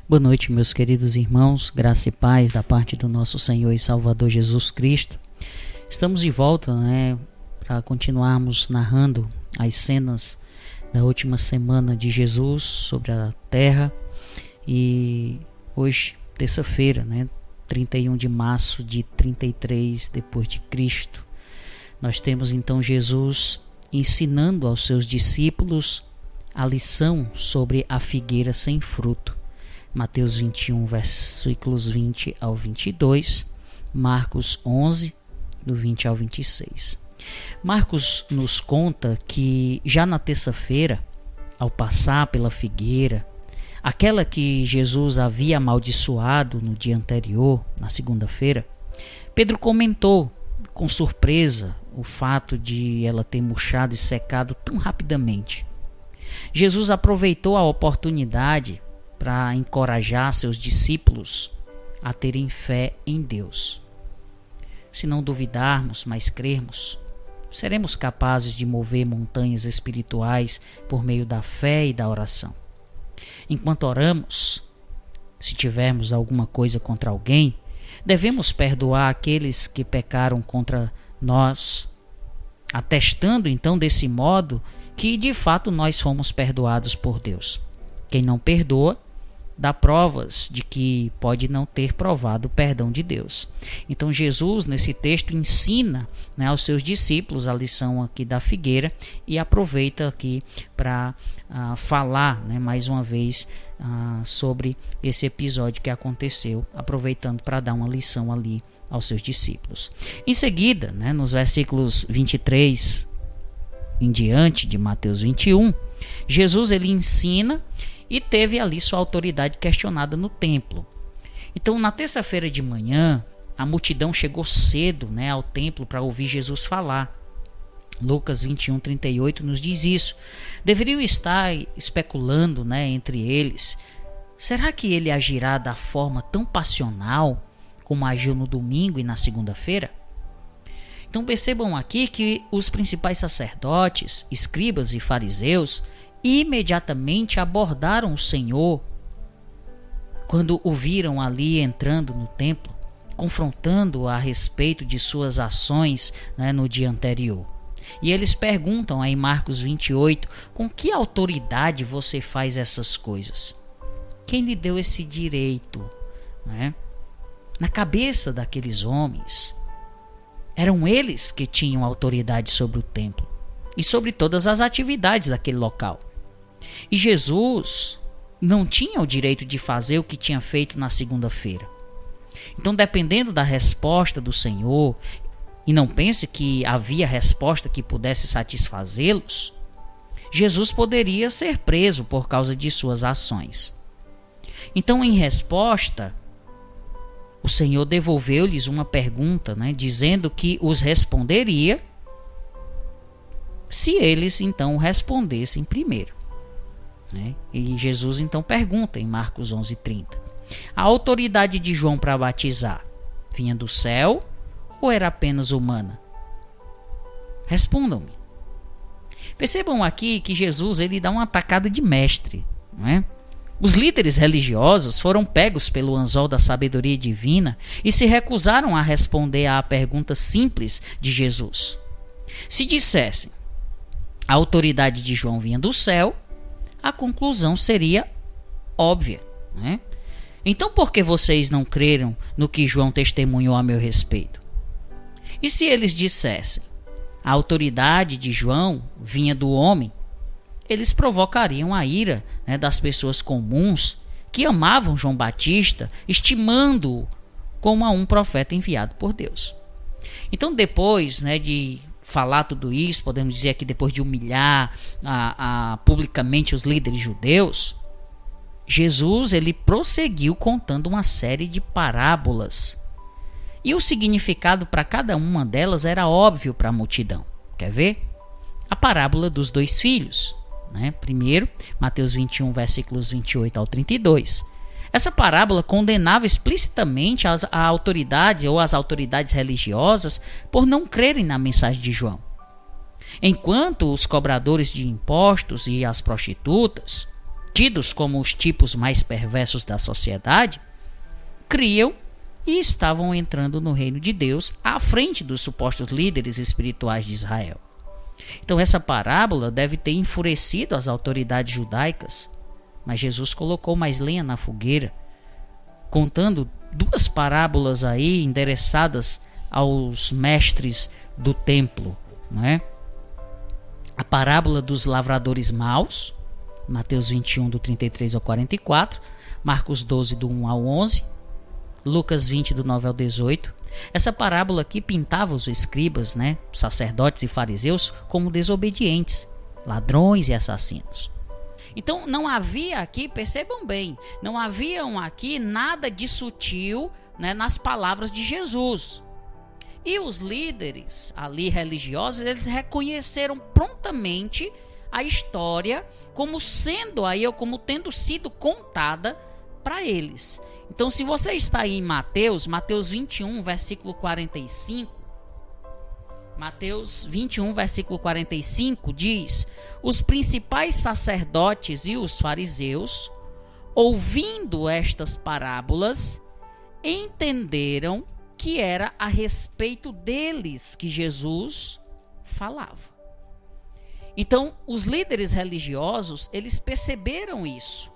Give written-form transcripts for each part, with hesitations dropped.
Boa noite, meus queridos irmãos, graça e paz da parte do nosso Senhor e Salvador Jesus Cristo. Estamos de volta, para continuarmos narrando as cenas da última semana de Jesus sobre a terra. E hoje, terça-feira, 31 de março de 33 depois de Cristo, nós temos então Jesus ensinando aos seus discípulos a lição sobre a figueira sem fruto. Mateus 21, versículos 20 ao 22, Marcos 11, do 20 ao 26. Marcos nos conta que já na terça-feira, ao passar pela figueira, aquela que Jesus havia amaldiçoado no dia anterior, na segunda-feira, Pedro comentou com surpresa o fato de ela ter murchado e secado tão rapidamente. Jesus aproveitou a oportunidade para encorajar seus discípulos a terem fé em Deus. Se não duvidarmos, mas crermos, seremos capazes de mover montanhas espirituais por meio da fé e da oração. Enquanto oramos, se tivermos alguma coisa contra alguém, devemos perdoar aqueles que pecaram contra nós, atestando então desse modo que de fato nós fomos perdoados por Deus. Quem não perdoa, dá provas de que pode não ter provado o perdão de Deus. Então Jesus, nesse texto, ensina aos seus discípulos a lição aqui da figueira e aproveita aqui para falar mais uma vez sobre esse episódio que aconteceu, aproveitando para dar uma lição ali aos seus discípulos. Em seguida, nos versículos 23 em diante de Mateus 21, Jesus ele ensina e teve ali sua autoridade questionada no templo. Então, na terça-feira de manhã, a multidão chegou cedo ao templo para ouvir Jesus falar. Lucas 21, 38 nos diz isso. Deveriam estar especulando entre eles: será que ele agirá da forma tão passional como agiu no domingo e na segunda-feira? Então percebam aqui que os principais sacerdotes, escribas e fariseus imediatamente abordaram o Senhor quando o viram ali entrando no templo, confrontando-o a respeito de suas ações no dia anterior. E eles perguntam aí em Marcos 28, com que autoridade você faz essas coisas? Quem lhe deu esse direito? Na cabeça daqueles homens, eram eles que tinham autoridade sobre o templo e sobre todas as atividades daquele local. E Jesus não tinha o direito de fazer o que tinha feito na segunda-feira. Então, dependendo da resposta do Senhor, e não pense que havia resposta que pudesse satisfazê-los, Jesus poderia ser preso por causa de suas ações. Então, em resposta, o Senhor devolveu-lhes uma pergunta, dizendo que os responderia se eles então respondessem primeiro. E Jesus então pergunta em Marcos 11:30: a autoridade de João para batizar vinha do céu ou era apenas humana? Respondam-me. Percebam aqui que Jesus ele dá uma tacada de mestre. Os líderes religiosos foram pegos pelo anzol da sabedoria divina e se recusaram a responder à pergunta simples de Jesus. Se dissessem a autoridade de João vinha do céu, a conclusão seria óbvia. Então por que vocês não creram no que João testemunhou a meu respeito? E se eles dissessem a autoridade de João vinha do homem, eles provocariam a ira das pessoas comuns que amavam João Batista, estimando-o como a um profeta enviado por Deus. Então depois de falar tudo isso, podemos dizer que depois de humilhar publicamente os líderes judeus, Jesus ele prosseguiu contando uma série de parábolas. E o significado para cada uma delas era óbvio para a multidão. Quer ver? A parábola dos dois filhos. Primeiro, Mateus 21, versículos 28 ao 32. Essa parábola condenava explicitamente a autoridade ou as autoridades religiosas por não crerem na mensagem de João. Enquanto os cobradores de impostos e as prostitutas tidos como os tipos mais perversos da sociedade, criam e estavam entrando no reino de Deus à frente dos supostos líderes espirituais de Israel. Então essa parábola deve ter enfurecido as autoridades judaicas, mas Jesus colocou mais lenha na fogueira, contando duas parábolas aí endereçadas aos mestres do templo, não é? A parábola dos lavradores maus, Mateus 21, do 33 ao 44, Marcos 12, do 1 ao 11, Lucas 20, do 9 ao 18. Essa parábola aqui pintava os escribas, né, sacerdotes e fariseus, como desobedientes, ladrões e assassinos. Então não havia aqui, percebam bem, não havia aqui nada de sutil, né, nas palavras de Jesus. E os líderes ali religiosos, eles reconheceram prontamente a história como sendo aí, ou como tendo sido contada para eles. Então, se você está aí em Mateus 21, versículo 45, Mateus 21, versículo 45 diz: os principais sacerdotes e os fariseus, ouvindo estas parábolas, entenderam que era a respeito deles que Jesus falava. Então, os líderes religiosos, eles perceberam isso.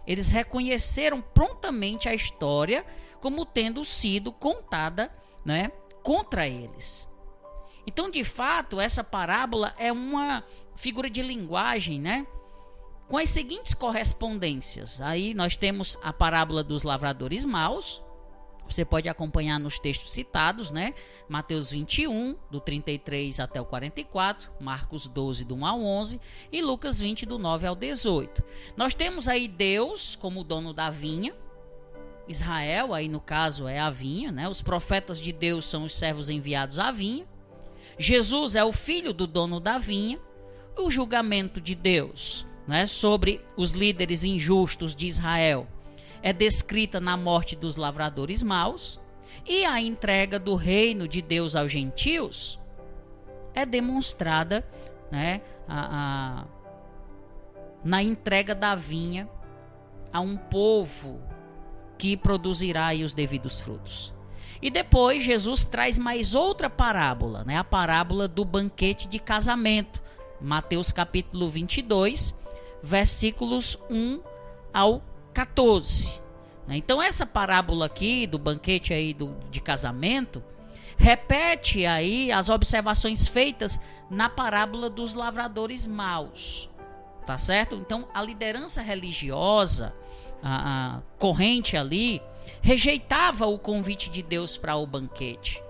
Eles reconheceram prontamente a história como tendo sido contada, né, contra eles. Então, de fato, essa parábola é uma figura de linguagem, né, com as seguintes correspondências. Aí nós temos a parábola dos lavradores maus. Você pode acompanhar nos textos citados, né? Mateus 21, do 33 até o 44, Marcos 12, do 1 ao 11 e Lucas 20, do 9 ao 18. Nós temos aí Deus como dono da vinha, Israel, aí no caso é a vinha, né? Os profetas de Deus são os servos enviados à vinha. Jesus é o filho do dono da vinha. O julgamento de Deus, né, sobre os líderes injustos de Israel é descrita na morte dos lavradores maus, e a entrega do reino de Deus aos gentios é demonstrada, né, na entrega da vinha a um povo que produzirá aí os devidos frutos. E depois Jesus traz mais outra parábola, né, a parábola do banquete de casamento, Mateus capítulo 22, versículos 1 ao 14. Então essa parábola aqui do banquete aí de casamento repete aí as observações feitas na parábola dos lavradores maus, tá certo? Então a liderança religiosa, a corrente ali, rejeitava o convite de Deus para o banquete,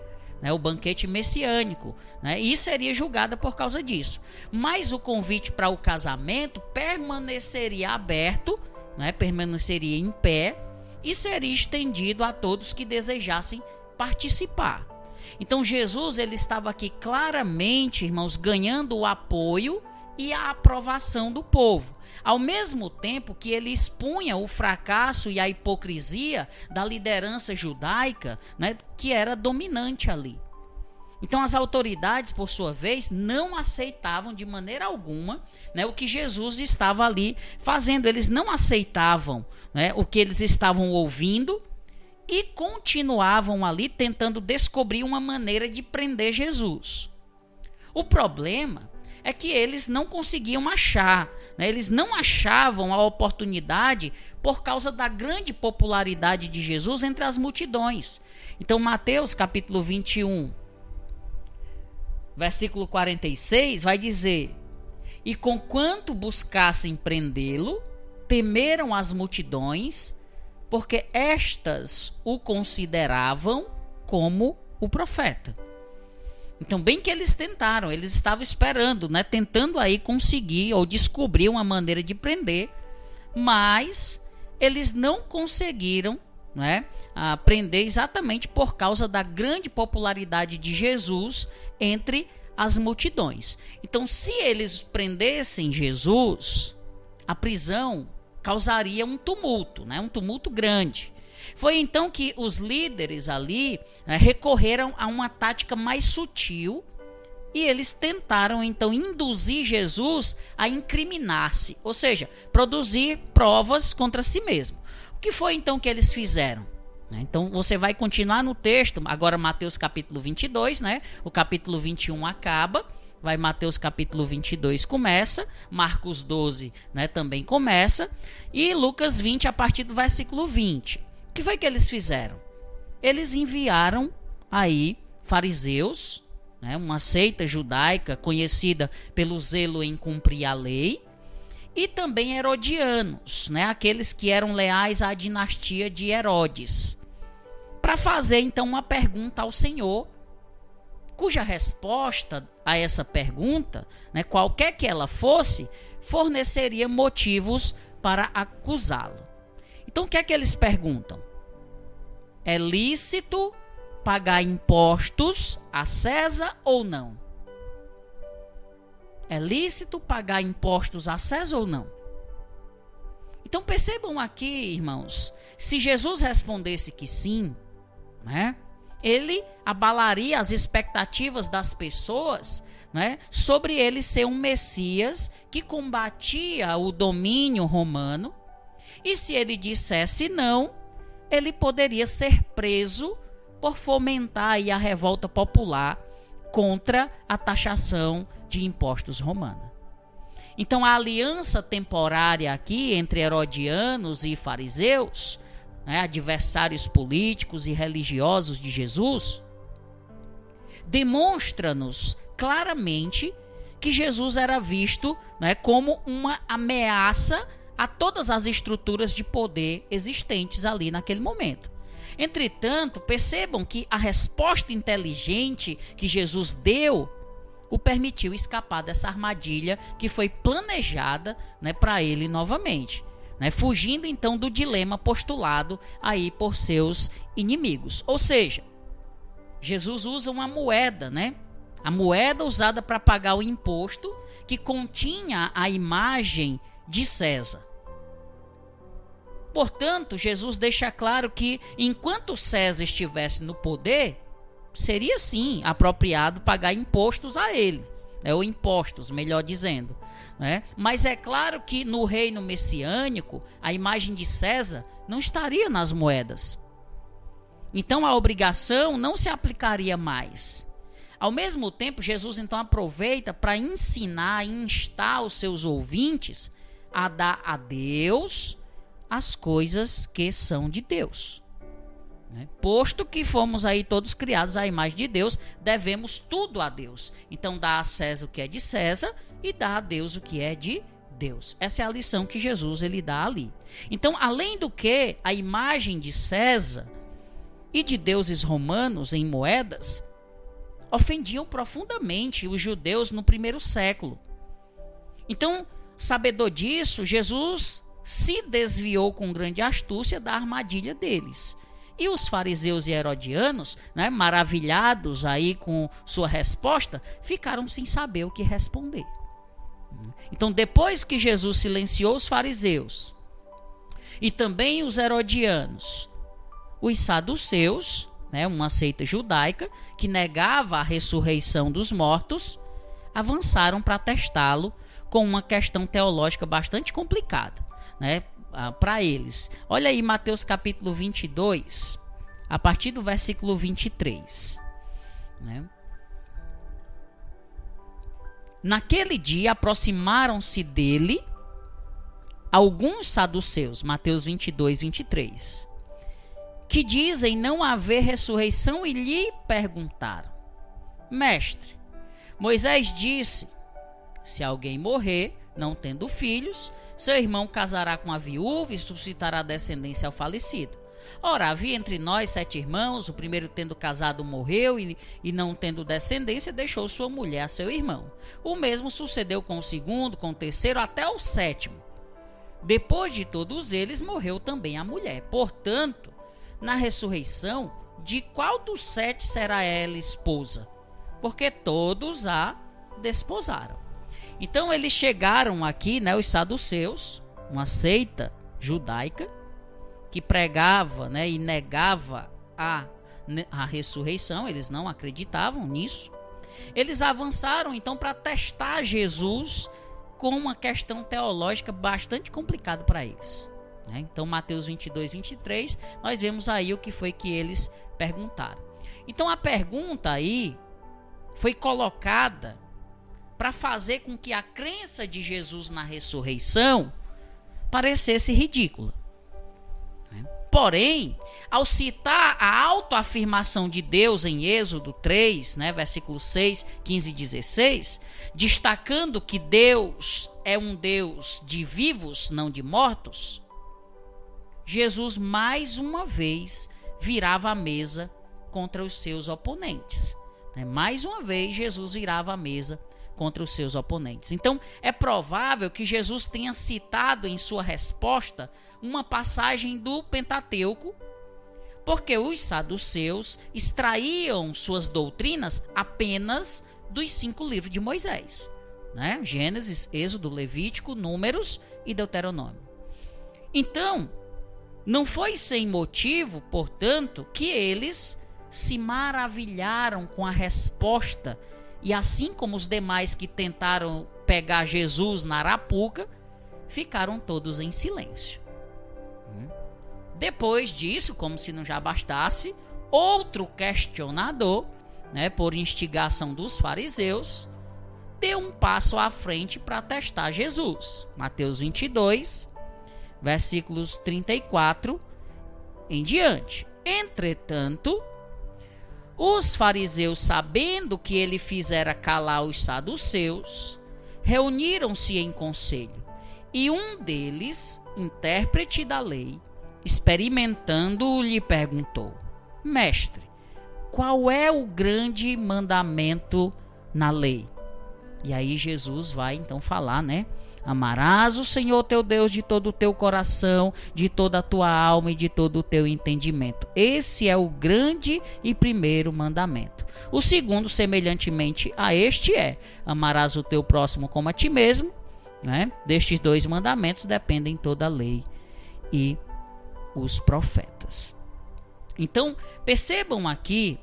né, o banquete messiânico, né, e seria julgada por causa disso. Mas o convite para o casamento permaneceria aberto, né, permaneceria em pé e seria estendido a todos que desejassem participar. Então Jesus, ele estava aqui claramente, irmãos, ganhando o apoio e a aprovação do povo, ao mesmo tempo que ele expunha o fracasso e a hipocrisia da liderança judaica, né, que era dominante ali. Então as autoridades, por sua vez, não aceitavam de maneira alguma, né, o que Jesus estava ali fazendo. Eles não aceitavam, né, o que eles estavam ouvindo e continuavam ali tentando descobrir uma maneira de prender Jesus. O problema é que eles não conseguiam achar, né, eles não achavam a oportunidade por causa da grande popularidade de Jesus entre as multidões. Então Mateus capítulo 21, versículo 46 vai dizer: e conquanto buscassem prendê-lo, temeram as multidões, porque estas o consideravam como o profeta. Então, bem que eles tentaram, eles estavam esperando, né, tentando aí conseguir ou descobrir uma maneira de prender, mas eles não conseguiram, né, prender exatamente por causa da grande popularidade de Jesus entre as multidões. Então, se eles prendessem Jesus, a prisão causaria um tumulto, né, um tumulto grande. Foi então que os líderes ali, né, recorreram a uma tática mais sutil E eles tentaram então induzir Jesus a incriminar-se, ou seja, produzir provas contra si mesmo. O que foi então que eles fizeram? Então você vai continuar no texto, agora Mateus capítulo 22, né? O capítulo 21 acaba, vai Mateus capítulo 22 começa, Marcos 12, né, também começa, e Lucas 20 a partir do versículo 20. O que foi que eles fizeram? Eles enviaram aí fariseus, né, uma seita judaica conhecida pelo zelo em cumprir a lei, e também herodianos, né, aqueles que eram leais à dinastia de Herodes, para fazer então uma pergunta ao Senhor, cuja resposta a essa pergunta, né, qualquer que ela fosse, forneceria motivos para acusá-lo. Então o que é que eles perguntam? É lícito pagar impostos a César ou não? É lícito pagar impostos a César ou não? Então percebam aqui, irmãos, se Jesus respondesse que sim, né, ele abalaria as expectativas das pessoas, né, sobre ele ser um Messias que combatia o domínio romano, e se ele dissesse não, ele poderia ser preso por fomentar aí a revolta popular contra a taxação de impostos romana. Então a aliança temporária aqui entre herodianos e fariseus, né, adversários políticos e religiosos de Jesus, demonstra-nos claramente que Jesus era visto, né, como uma ameaça a todas as estruturas de poder existentes ali naquele momento. Entretanto, percebam que a resposta inteligente que Jesus deu o permitiu escapar dessa armadilha que foi planejada, né, para ele novamente, né, fugindo então do dilema postulado aí por seus inimigos. Ou seja, Jesus usa uma moeda, né, a moeda usada para pagar o imposto, que continha a imagem de César. Portanto, Jesus deixa claro que enquanto César estivesse no poder, seria sim apropriado pagar impostos a ele, né, ou impostos, melhor dizendo, né? Mas é claro que no reino messiânico, a imagem de César não estaria nas moedas. Então a obrigação não se aplicaria mais. Ao mesmo tempo, Jesus então aproveita para ensinar e instar os seus ouvintes a dar a Deus as coisas que são de Deus, né? Posto que fomos aí todos criados à imagem de Deus, devemos tudo a Deus. Então dá a César o que é de César e dá a Deus o que é de Deus. Essa é a lição que Jesus ele dá ali. Então, além do que, a imagem de César e de deuses romanos em moedas ofendiam profundamente os judeus no primeiro século. Então, sabedor disso, Jesus se desviou com grande astúcia da armadilha deles. E os fariseus e herodianos, né, maravilhados aí com sua resposta, ficaram sem saber o que responder. Então, depois que Jesus silenciou os fariseus e também os herodianos, os saduceus, né, uma seita judaica que negava a ressurreição dos mortos, avançaram para testá-lo com uma questão teológica bastante complicada, né, para eles. Olha aí Mateus capítulo 22, a partir do versículo 23. Né? Naquele dia aproximaram-se dele alguns saduceus, Mateus 22, 23, que dizem não haver ressurreição e lhe perguntaram: Mestre, Moisés disse, se alguém morrer, não tendo filhos, seu irmão casará com a viúva e suscitará descendência ao falecido. Ora, havia entre nós 7 irmãos, o primeiro tendo casado morreu e não tendo descendência, deixou sua mulher a seu irmão. O mesmo sucedeu com o segundo, com o terceiro, até o 7º. Depois de todos eles, morreu também a mulher. Portanto, na ressurreição, de qual dos 7 será ela esposa? Porque todos a desposaram. Então eles chegaram aqui, né, os saduceus, uma seita judaica que pregava, né, e negava a ressurreição, eles não acreditavam nisso. eles avançaram então para testar Jesus com uma questão teológica bastante complicada para eles. Então, Mateus 22, 23, nós vemos aí o que foi que eles perguntaram. Então, a pergunta aí foi colocada para fazer com que a crença de Jesus na ressurreição parecesse ridícula. Porém, ao citar a autoafirmação de Deus em Êxodo 3, versículos 6, 15 e 16, destacando que Deus é um Deus de vivos, não de mortos, Jesus mais uma vez virava a mesa contra os seus oponentes. Mais uma vez, Jesus virava a mesa contra os seus oponentes. Então, é provável que Jesus tenha citado em sua resposta uma passagem do Pentateuco, porque os saduceus extraíam suas doutrinas apenas dos 5 livros de Moisés, Gênesis, Êxodo, Levítico, Números e Deuteronômio. Então, não foi sem motivo, portanto, que eles se maravilharam com a resposta, e assim como os demais que tentaram pegar Jesus na arapuca, ficaram todos em silêncio. Depois disso, como se não já bastasse, outro questionador, por instigação dos fariseus, deu um passo à frente para testar Jesus. Mateus 22, versículos 34 em diante. Entretanto, os fariseus, sabendo que ele fizera calar os saduceus, reuniram-se em conselho, e um deles, intérprete da lei, experimentando-o, lhe perguntou: Mestre, qual é o grande mandamento na lei? E aí Jesus vai então falar, Amarás o Senhor teu Deus de todo o teu coração, de toda a tua alma e de todo o teu entendimento. Esse é o grande e primeiro mandamento. O segundo, semelhantemente a este, é: amarás o teu próximo como a ti mesmo. Destes 2 mandamentos dependem toda a lei e os profetas. Então, percebam aqui,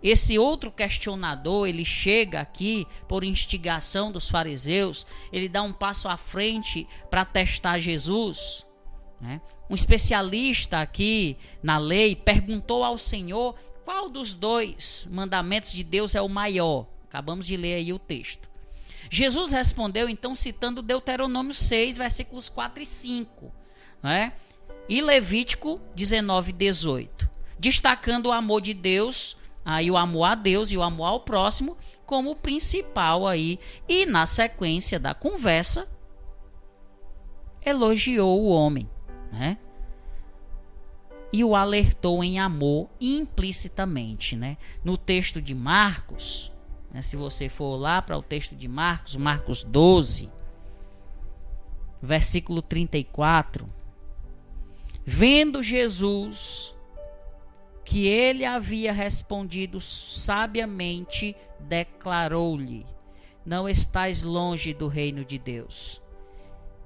esse outro questionador, ele chega aqui por instigação dos fariseus, ele dá um passo à frente para testar Jesus. Um especialista aqui na lei perguntou ao Senhor qual dos 2 mandamentos de Deus é o maior. Acabamos de ler aí o texto. Jesus respondeu então citando Deuteronômio 6, versículos 4 e 5, e Levítico 19, 18, destacando o amor de Deus, aí o amor a Deus e o amor ao próximo como o principal aí. E na sequência da conversa, elogiou o homem, e o alertou em amor implicitamente, No texto de Marcos, se você for lá para o texto de Marcos, Marcos 12, versículo 34, vendo Jesus que ele havia respondido sabiamente, declarou-lhe: não estás longe do reino de Deus.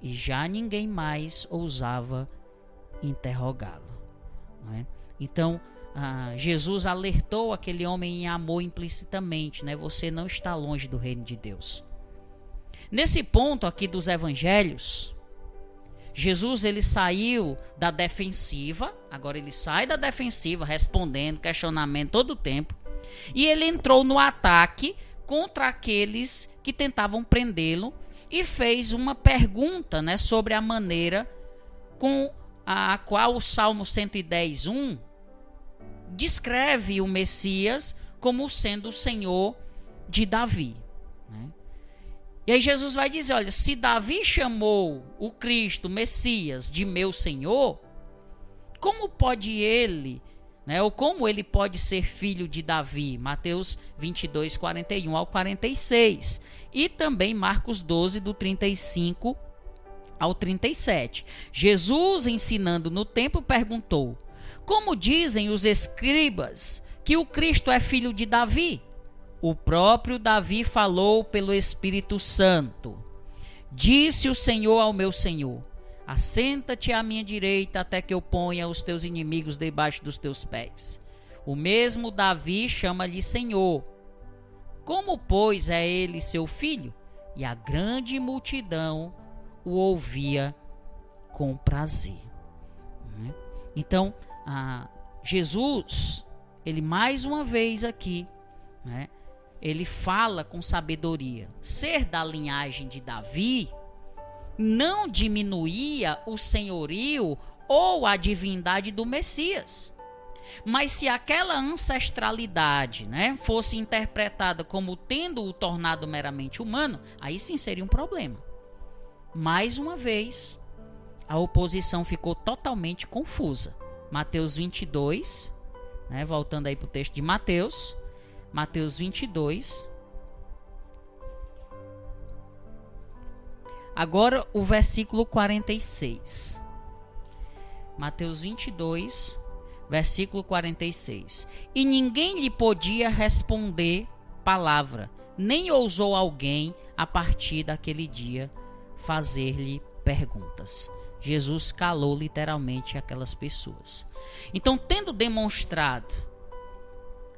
E já ninguém mais ousava interrogá-lo. Então, Jesus alertou aquele homem em amor implicitamente, Você não está longe do reino de Deus. Nesse ponto aqui dos evangelhos, Jesus ele saiu da defensiva, agora ele sai da defensiva, respondendo, questionamento todo o tempo, e ele entrou no ataque contra aqueles que tentavam prendê-lo e fez uma pergunta, sobre a maneira com a qual o Salmo 110:1 descreve o Messias como sendo o Senhor de Davi. E aí Jesus vai dizer: olha, se Davi chamou o Cristo, o Messias, de meu Senhor, como pode ele, ou como ele pode ser filho de Davi? Mateus 22, 41 ao 46. E também Marcos 12, do 35 ao 37. Jesus, ensinando no templo, perguntou: como dizem os escribas que o Cristo é filho de Davi? O próprio Davi falou pelo Espírito Santo. Disse o Senhor ao meu Senhor: assenta-te à minha direita até que eu ponha os teus inimigos debaixo dos teus pés. O mesmo Davi chama-lhe Senhor. Como, pois, é ele seu filho? E a grande multidão o ouvia com prazer. Então, Jesus, ele mais uma vez aqui, ele fala com sabedoria. Ser da linhagem de Davi não diminuía o senhorio ou a divindade do Messias. Mas se aquela ancestralidade, fosse interpretada como tendo-o tornado meramente humano, aí sim seria um problema. Mais uma vez, a oposição ficou totalmente confusa. Mateus 22, voltando aí para o texto de Mateus 22. Agora o versículo 46. Mateus 22, versículo 46. E ninguém lhe podia responder palavra, nem ousou alguém, a partir daquele dia, fazer-lhe perguntas. Jesus calou literalmente aquelas pessoas. Então,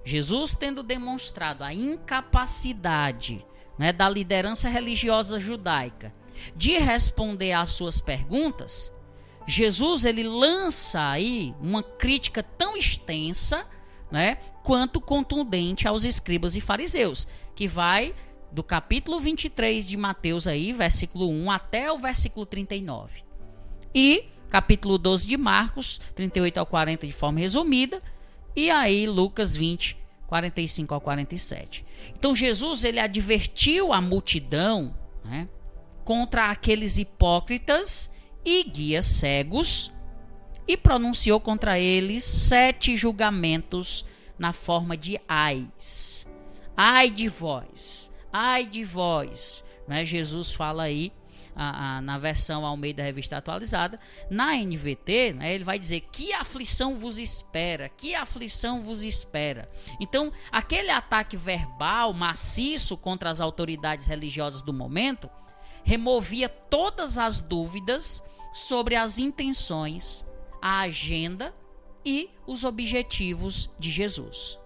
Jesus tendo demonstrado a incapacidade da liderança religiosa judaica de responder às suas perguntas, Jesus ele lança aí uma crítica tão extensa, quanto contundente aos escribas e fariseus, que vai do capítulo 23 de Mateus aí, versículo 1 até o versículo 39. E capítulo 12 de Marcos, 38 ao 40 de forma resumida, e aí Lucas 20, 45 ao 47. Então Jesus ele advertiu a multidão, contra aqueles hipócritas e guias cegos, e pronunciou contra eles 7 julgamentos na forma de ais. Ai de vós, ai de vós. Jesus fala aí, na versão Almeida Revista Atualizada. Na NVT, ele vai dizer: que aflição vos espera, que aflição vos espera. Então, aquele ataque verbal maciço contra as autoridades religiosas do momento removia todas as dúvidas sobre as intenções, a agenda e os objetivos de Jesus.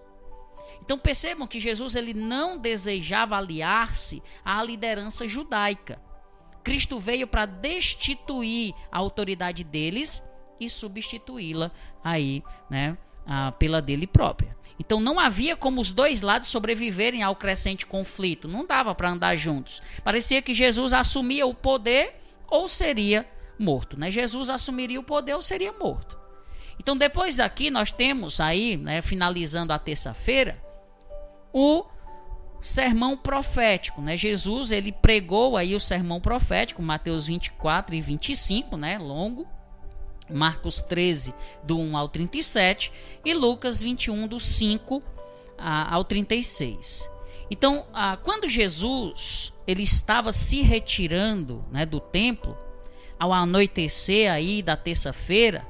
Então percebam que Jesus ele não desejava aliar-se à liderança judaica. Cristo veio para destituir a autoridade deles e substituí-la aí, pela dele própria. Então não havia como os dois lados sobreviverem ao crescente conflito. Não dava para andar juntos. Parecia que Jesus assumia o poder ou seria morto. Jesus assumiria o poder ou seria morto. Então depois daqui nós temos aí, finalizando a terça-feira, o sermão profético. Jesus ele pregou aí o sermão profético, Mateus 24 e 25, longo. Marcos 13, do 1 ao 37, e Lucas 21, do 5 ao 36. Então, quando Jesus ele estava se retirando do templo, ao anoitecer aí da terça-feira,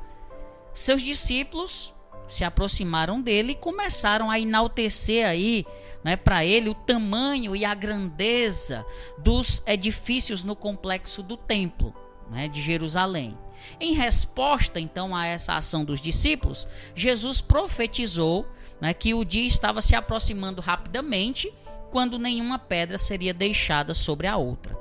seus discípulos se aproximaram dele e começaram a enaltecer aí, para ele o tamanho e a grandeza dos edifícios no complexo do templo, de Jerusalém. Em resposta, então, a essa ação dos discípulos, Jesus profetizou que o dia estava se aproximando rapidamente, quando nenhuma pedra seria deixada sobre a outra.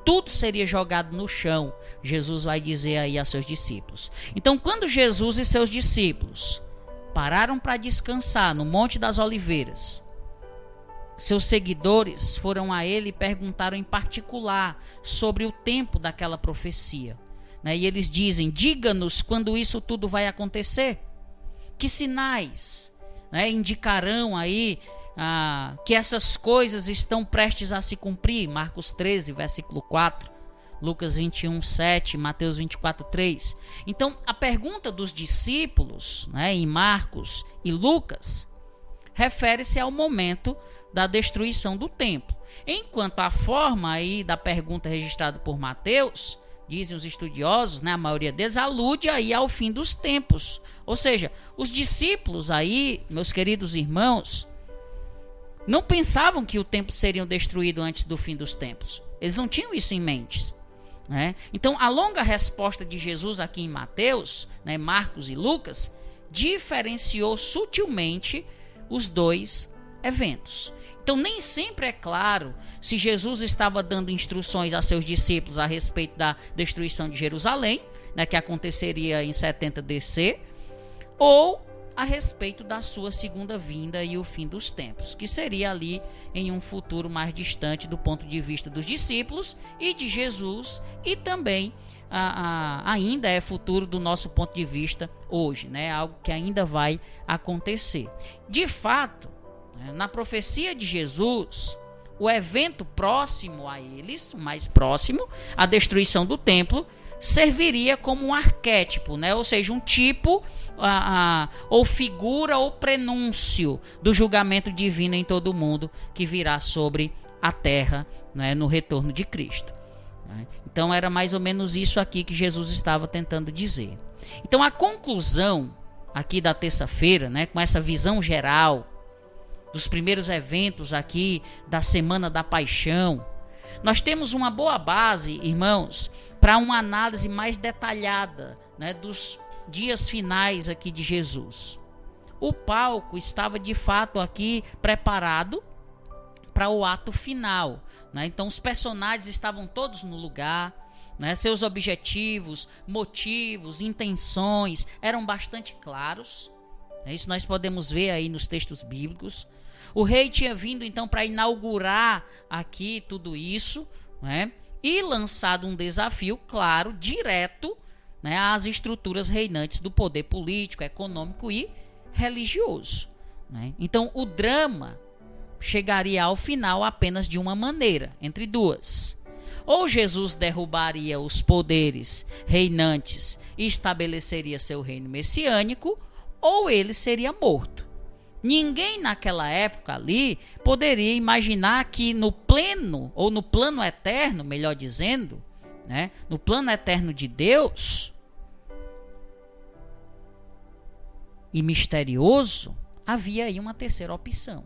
Tudo seria jogado no chão, Jesus vai dizer aí a seus discípulos. Então, quando Jesus e seus discípulos pararam para descansar no Monte das Oliveiras, seus seguidores foram a ele e perguntaram em particular sobre o tempo daquela profecia. E eles dizem: diga-nos quando isso tudo vai acontecer. Que sinais indicarão aí que essas coisas estão prestes a se cumprir? Marcos 13, versículo 4, Lucas 21, 7, Mateus 24, 3. Então, a pergunta dos discípulos, em Marcos e Lucas, refere-se ao momento da destruição do templo. Enquanto a forma aí da pergunta registrada por Mateus, dizem os estudiosos, a maioria deles, alude aí ao fim dos tempos. Ou seja, os discípulos aí, meus queridos irmãos, não pensavam que o templo seria destruído antes do fim dos tempos. Eles não tinham isso em mente. Então, a longa resposta de Jesus aqui em Mateus, Marcos e Lucas, diferenciou sutilmente os dois eventos. Então nem sempre é claro se Jesus estava dando instruções a seus discípulos a respeito da destruição de Jerusalém, né, que aconteceria em 70 DC, ou a respeito da sua segunda vinda e o fim dos tempos, que seria ali em um futuro mais distante do ponto de vista dos discípulos e de Jesus, e também ainda é futuro do nosso ponto de vista hoje, né? Algo que ainda vai acontecer. De fato, na profecia de Jesus, o evento próximo a eles, mais próximo, a destruição do templo, serviria como um arquétipo, né? Ou seja, um tipo ou figura ou prenúncio do julgamento divino em todo o mundo que virá sobre a terra, né, no retorno de Cristo. Né? Então era mais ou menos isso aqui que Jesus estava tentando dizer. Então a conclusão aqui da terça-feira, né, com essa visão geral dos primeiros eventos aqui da Semana da Paixão, nós temos uma boa base, irmãos, para uma análise mais detalhada, né, dos dias finais aqui de Jesus. O palco estava de fato aqui preparado para o ato final, né? Então os personagens estavam todos no lugar, né? Seus objetivos, motivos, intenções eram bastante claros, né? Isso nós podemos ver aí nos textos bíblicos. O rei tinha vindo então para inaugurar aqui tudo isso, né? E lançado um desafio claro, direto, né, às estruturas reinantes do poder político, econômico e religioso. Né? Então o drama chegaria ao final apenas de uma maneira, entre duas. Ou Jesus derrubaria os poderes reinantes e estabeleceria seu reino messiânico, ou ele seria morto. Ninguém naquela época ali poderia imaginar que no pleno, ou no plano eterno, melhor dizendo, né, no plano eterno de Deus e misterioso, havia aí uma terceira opção.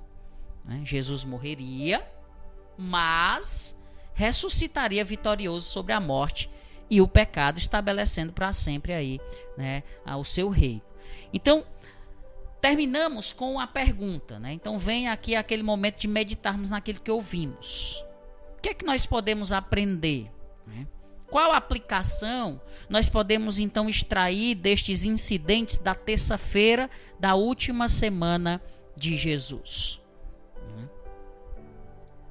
Né? Jesus morreria, mas ressuscitaria vitorioso sobre a morte e o pecado, estabelecendo para sempre aí, né, o seu reino. Então, terminamos com a pergunta, né? Então vem aqui aquele momento de meditarmos naquilo que ouvimos. O que é que nós podemos aprender? Né? Qual aplicação nós podemos então extrair destes incidentes da terça-feira da última semana de Jesus?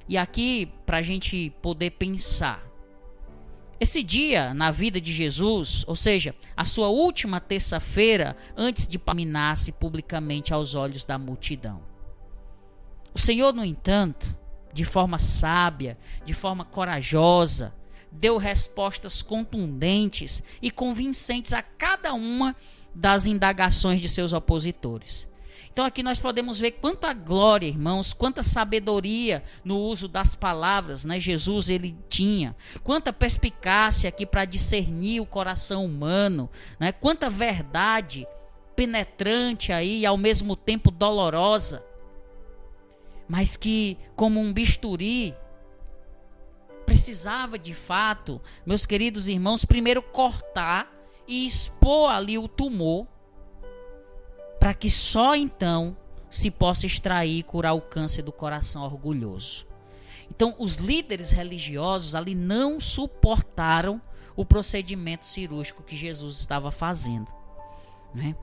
E aqui, para a gente poder pensar, esse dia na vida de Jesus, ou seja, a sua última terça-feira antes de terminar-se publicamente aos olhos da multidão. O Senhor, no entanto, de forma sábia, de forma corajosa, deu respostas contundentes e convincentes a cada uma das indagações de seus opositores. Então aqui nós podemos ver quanta glória, irmãos, quanta sabedoria no uso das palavras, né? Jesus ele tinha, quanta perspicácia aqui para discernir o coração humano, né? Quanta verdade penetrante aí e ao mesmo tempo dolorosa, mas que como um bisturi precisava de fato, meus queridos irmãos, primeiro cortar e expor ali o tumor, para que só então se possa extrair e curar o câncer do coração orgulhoso. Então, os líderes religiosos ali não suportaram o procedimento cirúrgico que Jesus estava fazendo. Né?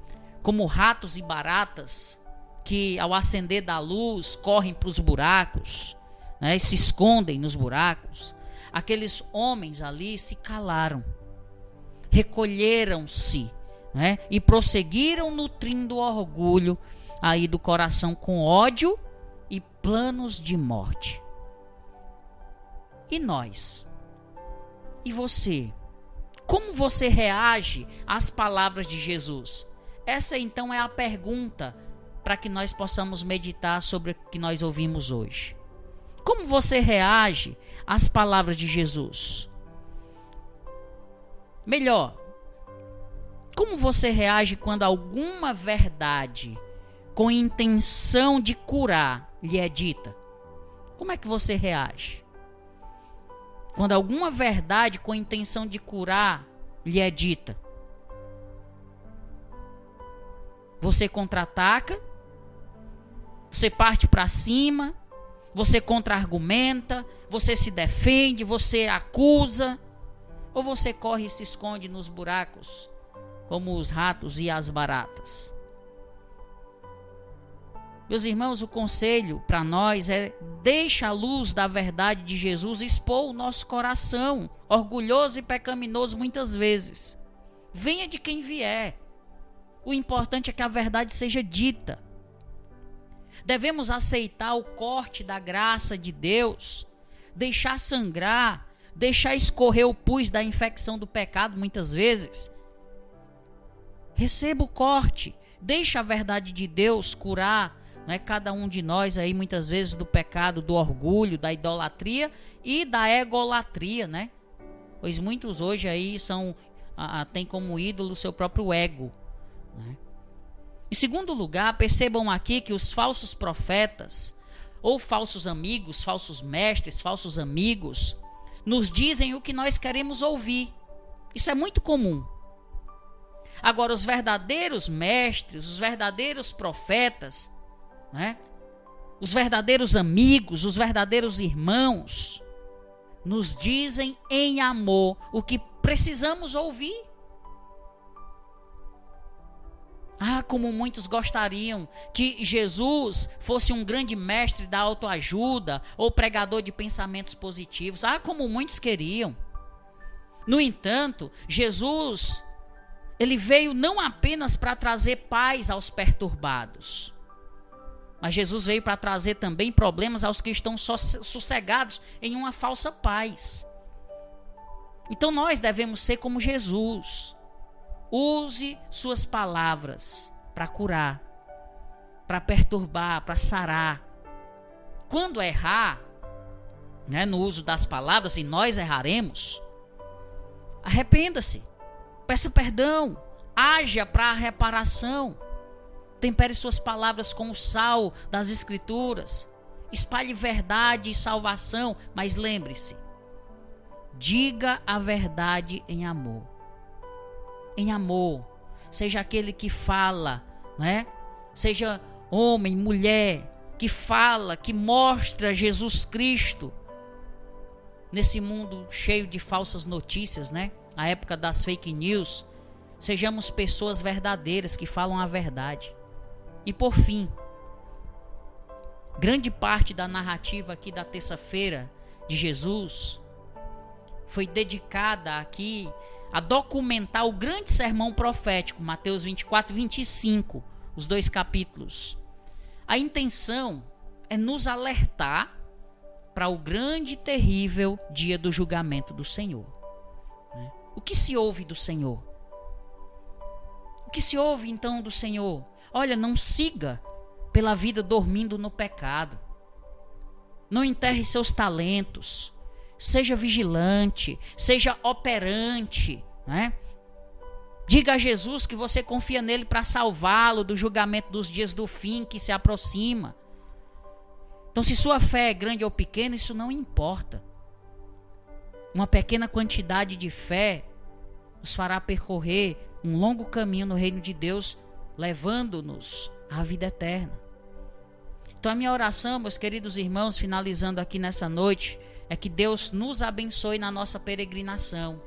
Como ratos e baratas que, ao acender da luz, correm para os buracos, né, e se escondem nos buracos, aqueles homens ali se calaram, recolheram-se, né, e prosseguiram nutrindo o orgulho aí do coração com ódio e planos de morte. E nós? E você? Como você reage às palavras de Jesus? Essa então é a pergunta para que nós possamos meditar sobre o que nós ouvimos hoje. Como você reage às palavras de Jesus? Melhor, como você reage quando alguma verdade com intenção de curar lhe é dita? Como é que você reage? Quando alguma verdade com intenção de curar lhe é dita? Você contra-ataca? Você parte para cima? Você contra-argumenta, você se defende, você acusa, ou você corre e se esconde nos buracos, como os ratos e as baratas? Meus irmãos, o conselho para nós é: deixa a luz da verdade de Jesus expor o nosso coração, orgulhoso e pecaminoso muitas vezes. Venha de quem vier. O importante é que a verdade seja dita. Devemos aceitar o corte da graça de Deus, deixar sangrar, deixar escorrer o pus da infecção do pecado muitas vezes. Receba o corte, deixa a verdade de Deus curar, cada um de nós aí muitas vezes do pecado, do orgulho, da idolatria e da egolatria, Pois muitos hoje aí têm como ídolo o seu próprio ego, Em segundo lugar, percebam aqui que os falsos profetas, ou falsos amigos, falsos mestres, falsos amigos, nos dizem o que nós queremos ouvir. Isso é muito comum. Agora, os verdadeiros mestres, os verdadeiros profetas, os verdadeiros amigos, os verdadeiros irmãos, nos dizem em amor o que precisamos ouvir. Como muitos gostariam que Jesus fosse um grande mestre da autoajuda ou pregador de pensamentos positivos. Como muitos queriam. No entanto, Jesus, ele veio não apenas para trazer paz aos perturbados, mas Jesus veio para trazer também problemas aos que estão sossegados em uma falsa paz. Então nós devemos ser como Jesus. Use suas palavras para curar, para perturbar, para sarar. Quando errar, no uso das palavras, e nós erraremos, arrependa-se, peça perdão, haja para a reparação. Tempere suas palavras com o sal das Escrituras. Espalhe verdade e salvação, mas lembre-se, diga a verdade em amor. Em amor, seja aquele que fala, Seja homem, mulher, que fala, que mostra Jesus Cristo nesse mundo cheio de falsas notícias, A época das fake news. Sejamos pessoas verdadeiras que falam a verdade. E por fim, grande parte da narrativa aqui da terça-feira de Jesus foi dedicada aqui a documentar o grande sermão profético, Mateus 24 e 25, os 2 capítulos. A intenção é nos alertar para o grande e terrível dia do julgamento do Senhor. O que se ouve do Senhor? O que se ouve então do Senhor? Olha, não siga pela vida dormindo no pecado. Não enterre seus talentos. Seja vigilante, seja operante, Diga a Jesus que você confia nele para salvá-lo do julgamento dos dias do fim que se aproxima. Então, se sua fé é grande ou pequena, isso não importa. Uma pequena quantidade de fé nos fará percorrer um longo caminho no reino de Deus, levando-nos à vida eterna. Então, a minha oração, meus queridos irmãos, finalizando aqui nessa noite, é que Deus nos abençoe na nossa peregrinação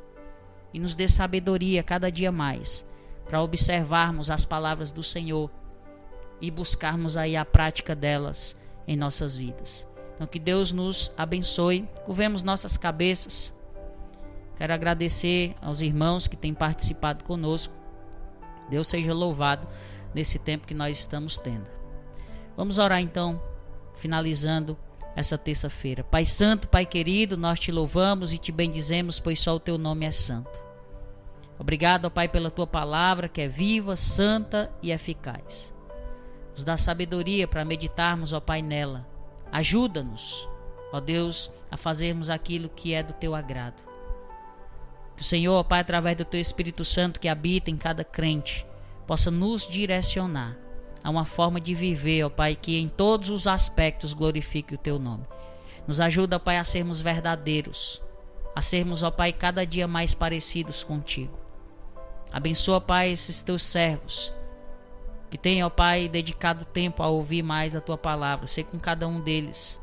e nos dê sabedoria cada dia mais para observarmos as palavras do Senhor e buscarmos aí a prática delas em nossas vidas. Então que Deus nos abençoe. Curvemos nossas cabeças. Quero agradecer aos irmãos que têm participado conosco. Deus seja louvado nesse tempo que nós estamos tendo. Vamos orar então, finalizando essa terça-feira. Pai Santo, Pai querido, nós te louvamos e te bendizemos, pois só o teu nome é santo. Obrigado, ó Pai, pela tua palavra que é viva, santa e eficaz. Nos dá sabedoria para meditarmos, ó Pai, nela. Ajuda-nos, ó Deus, a fazermos aquilo que é do teu agrado. Que o Senhor, ó Pai, através do teu Espírito Santo que habita em cada crente, possa nos direcionar a uma forma de viver, ó Pai, que em todos os aspectos glorifique o teu nome. Nos ajuda, ó Pai, a sermos verdadeiros, a sermos, ó Pai, cada dia mais parecidos contigo. Abençoa, Pai, esses teus servos que têm, ó Pai, dedicado tempo a ouvir mais a tua palavra. Sei com cada um deles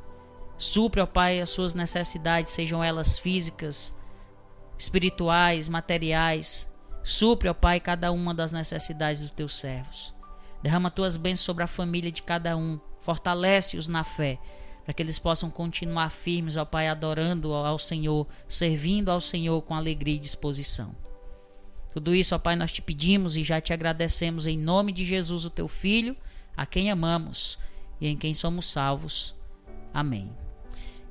Supre, ó Pai, as suas necessidades, sejam elas físicas, espirituais, materiais. Supre, ó Pai, cada uma das necessidades dos teus servos. Derrama tuas bênçãos sobre a família de cada um. Fortalece-os na fé, para que eles possam continuar firmes, ó Pai, adorando ao Senhor, servindo ao Senhor com alegria e disposição. Tudo isso, ó Pai, nós te pedimos e já te agradecemos em nome de Jesus, o teu Filho, a quem amamos e em quem somos salvos. Amém.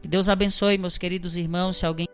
Que Deus abençoe, meus queridos irmãos. Se alguém